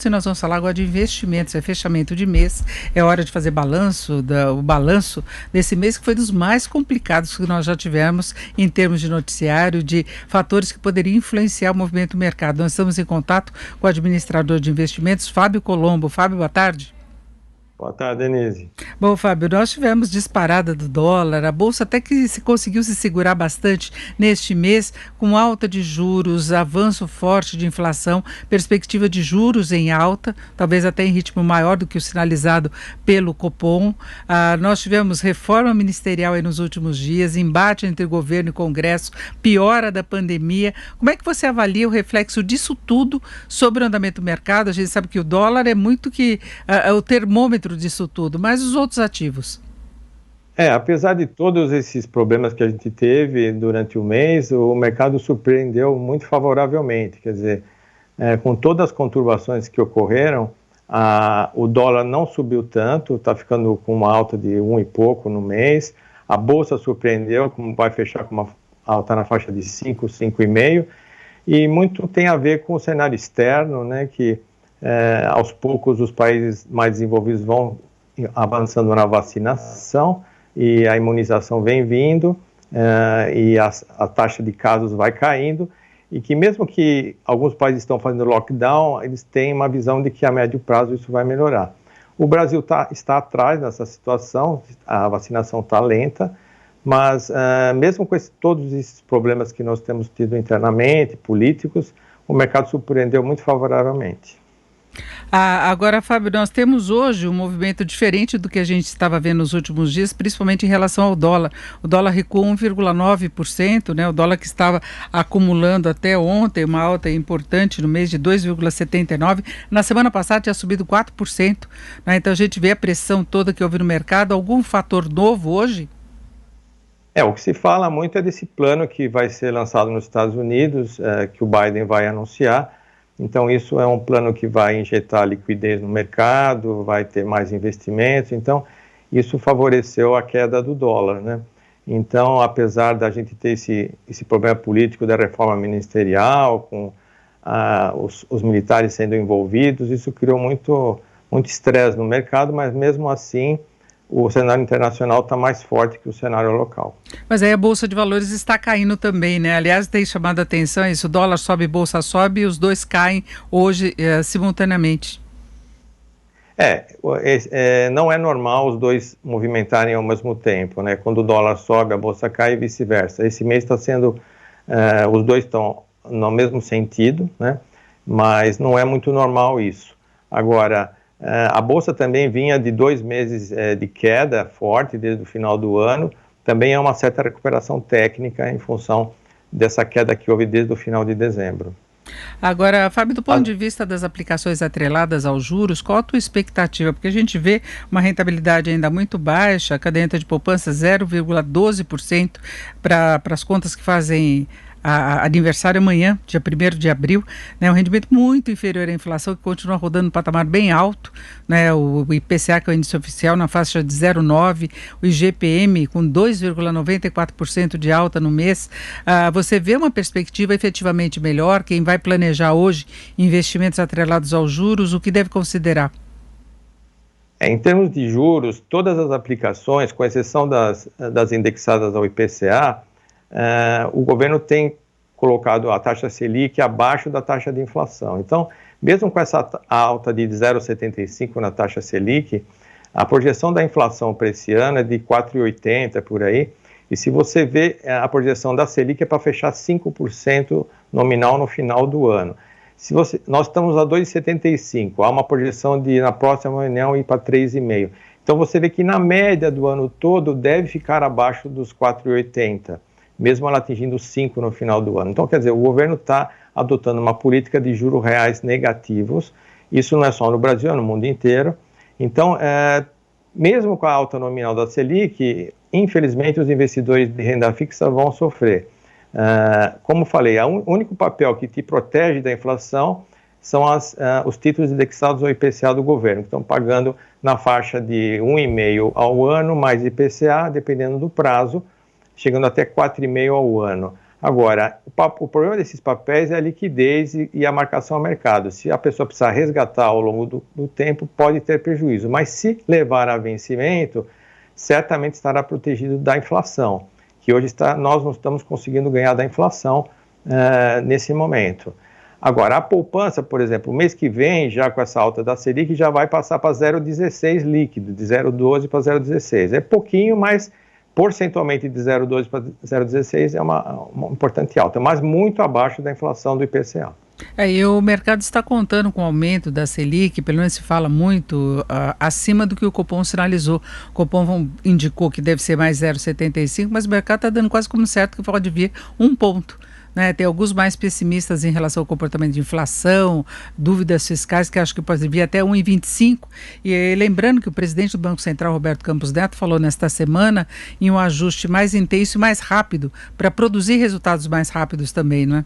Se nós vamos falar agora de investimentos, é fechamento de mês, é hora de fazer o balanço desse mês que foi dos mais complicados que nós já tivemos em termos de noticiário, de fatores que poderiam influenciar o movimento do mercado. Nós estamos em contato com o administrador de investimentos, Fábio Colombo. Fábio, boa tarde. Boa tarde, Denise. Bom, Fábio, nós tivemos disparada do dólar, a Bolsa até que conseguiu se segurar bastante neste mês, com alta de juros, avanço forte de inflação, perspectiva de juros em alta, talvez até em ritmo maior do que o sinalizado pelo Copom. Nós tivemos reforma ministerial aí nos últimos dias, embate entre governo e Congresso, piora da pandemia. Como é que você avalia o reflexo disso tudo sobre o andamento do mercado? A gente sabe que o dólar é muito o termômetro disso tudo, mas os outros ativos? Apesar de todos esses problemas que a gente teve durante o mês, o mercado surpreendeu muito favoravelmente, quer dizer, com todas as conturbações que ocorreram, o dólar não subiu tanto, está ficando com uma alta de 1 e pouco no mês, a Bolsa surpreendeu, como vai fechar com uma alta na faixa de 5, 5,5, e muito tem a ver com o cenário externo, né, que aos poucos os países mais desenvolvidos vão avançando na vacinação e a imunização vem vindo e a taxa de casos vai caindo, e que mesmo que alguns países estão fazendo lockdown, eles têm uma visão de que a médio prazo isso vai melhorar. O Brasil está atrás nessa situação, a vacinação está lenta, mas mesmo com todos esses problemas que nós temos tido internamente, políticos, o mercado surpreendeu muito favoravelmente. Agora, Fábio, nós temos hoje um movimento diferente do que a gente estava vendo nos últimos dias, principalmente em relação ao dólar. O dólar recuou 1,9%, né? O dólar que estava acumulando até ontem uma alta importante no mês de 2,79%. Na semana passada tinha subido 4%, né? Então a gente vê a pressão toda que houve no mercado. Algum fator novo hoje? O que se fala muito é desse plano que vai ser lançado nos Estados Unidos, que o Biden vai anunciar. Então, isso é um plano que vai injetar liquidez no mercado, vai ter mais investimentos, então isso favoreceu a queda do dólar, né? Então, apesar da gente ter esse problema político da reforma ministerial, com os militares sendo envolvidos, isso criou muito estresse no mercado, mas mesmo assim o cenário internacional está mais forte que o cenário local. Mas aí a Bolsa de Valores está caindo também, né? Aliás, tem chamado a atenção isso, o dólar sobe, bolsa sobe, e os dois caem hoje simultaneamente. Não é normal os dois movimentarem ao mesmo tempo, né? Quando o dólar sobe, a bolsa cai e vice-versa. Esse mês está sendo, os dois estão no mesmo sentido, né? Mas não é muito normal isso. Agora, a Bolsa também vinha de 2 meses de queda forte desde o final do ano, também é uma certa recuperação técnica em função dessa queda que houve desde o final de dezembro. Agora, Fábio, do ponto de vista das aplicações atreladas aos juros, qual a tua expectativa? Porque a gente vê uma rentabilidade ainda muito baixa, a caderneta de poupança 0,12% para as contas que fazem aniversário amanhã, dia 1º de abril, né, um rendimento muito inferior à inflação, que continua rodando um patamar bem alto, né, o IPCA, que é o índice oficial, na faixa de 0,9%, o IGPM com 2,94% de alta no mês. Você vê uma perspectiva efetivamente melhor? Quem vai planejar hoje investimentos atrelados aos juros, o que deve considerar? Em termos de juros, todas as aplicações, com exceção das indexadas ao IPCA, o governo tem colocado a taxa Selic abaixo da taxa de inflação. Então, mesmo com essa alta de 0,75 na taxa Selic, a projeção da inflação para esse ano é de 4,80 por aí, e se você vê a projeção da Selic é para fechar 5% nominal no final do ano. Nós estamos a 2,75, há uma projeção de na próxima reunião ir para 3,5. Então você vê que na média do ano todo deve ficar abaixo dos 4,80. Mesmo ela atingindo 5 no final do ano. Então, quer dizer, o governo está adotando uma política de juros reais negativos, isso não é só no Brasil, é no mundo inteiro. Então, mesmo com a alta nominal da Selic, infelizmente os investidores de renda fixa vão sofrer. Como falei, o único papel que te protege da inflação são os títulos indexados ao IPCA do governo, que estão pagando na faixa de 1,5% ao ano, mais IPCA, dependendo do prazo, chegando até 4,5% ao ano. Agora, o problema desses papéis é a liquidez e a marcação ao mercado. Se a pessoa precisar resgatar ao longo do tempo, pode ter prejuízo, mas se levar a vencimento, certamente estará protegido da inflação, que hoje nós não estamos conseguindo ganhar da inflação nesse momento. Agora, a poupança, por exemplo, o mês que vem, já com essa alta da Selic, já vai passar para 0,16 líquido, de 0,12 para 0,16. É pouquinho, mas porcentualmente de 0,12 para 0,16 é uma importante alta, mas muito abaixo da inflação do IPCA. E o mercado está contando com o aumento da Selic, pelo menos se fala muito, acima do que o Copom sinalizou. O Copom indicou que deve ser mais 0,75, mas o mercado está dando quase como certo que pode vir 1 ponto. Né? Tem alguns mais pessimistas em relação ao comportamento de inflação, dúvidas fiscais, que acho que pode vir até 1,25. E lembrando que o presidente do Banco Central, Roberto Campos Neto, falou nesta semana em um ajuste mais intenso e mais rápido, para produzir resultados mais rápidos também, não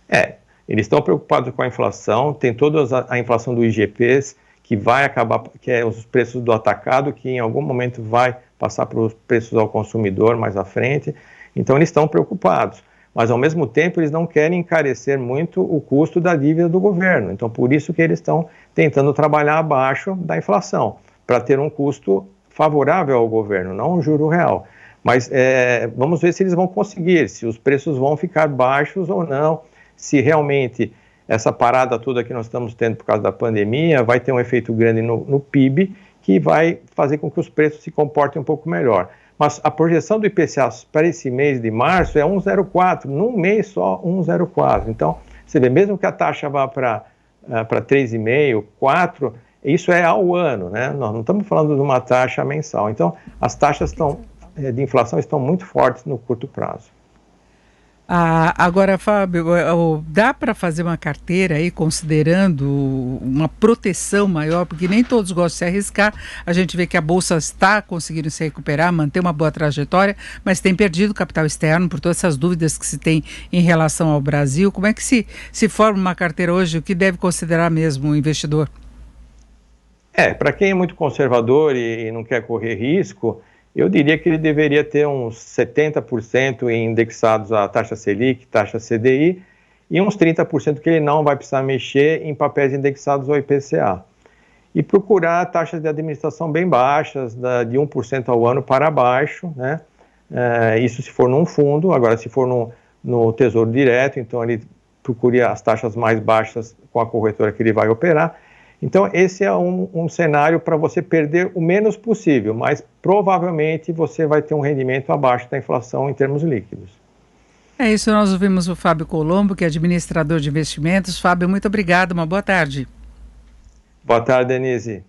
é? Eles estão preocupados com a inflação, tem toda a inflação do IGPs, que vai acabar, que é os preços do atacado, que em algum momento vai passar para os preços ao consumidor mais à frente. Então eles estão preocupados. Mas, ao mesmo tempo, eles não querem encarecer muito o custo da dívida do governo. Então, por isso que eles estão tentando trabalhar abaixo da inflação, para ter um custo favorável ao governo, não um juro real. Mas vamos ver se eles vão conseguir, se os preços vão ficar baixos ou não, se realmente essa parada toda que nós estamos tendo por causa da pandemia vai ter um efeito grande no PIB, que vai fazer com que os preços se comportem um pouco melhor. Mas a projeção do IPCA para esse mês de março é 1,04, num mês só 1,04. Então, você vê, mesmo que a taxa vá para 3,5, 4, isso é ao ano, né? Nós não estamos falando de uma taxa mensal. Então, as taxas de inflação estão muito fortes no curto prazo. Agora, Fábio, dá para fazer uma carteira aí considerando uma proteção maior, porque nem todos gostam de se arriscar. A gente vê que a Bolsa está conseguindo se recuperar, manter uma boa trajetória, mas tem perdido capital externo por todas essas dúvidas que se tem em relação ao Brasil. Como é que se forma uma carteira hoje? O que deve considerar mesmo o investidor? Para quem é muito conservador e não quer correr risco, eu diria que ele deveria ter uns 70% indexados à taxa Selic, taxa CDI, e uns 30% que ele não vai precisar mexer em papéis indexados ao IPCA. E procurar taxas de administração bem baixas, de 1% ao ano para baixo, né? Isso se for num fundo. Agora, se for no Tesouro Direto, então ele procure as taxas mais baixas com a corretora que ele vai operar. Então, esse é um cenário para você perder o menos possível, mas provavelmente você vai ter um rendimento abaixo da inflação em termos líquidos. É isso, nós ouvimos o Fábio Colombo, que é administrador de investimentos. Fábio, muito obrigado, uma boa tarde. Boa tarde, Denise.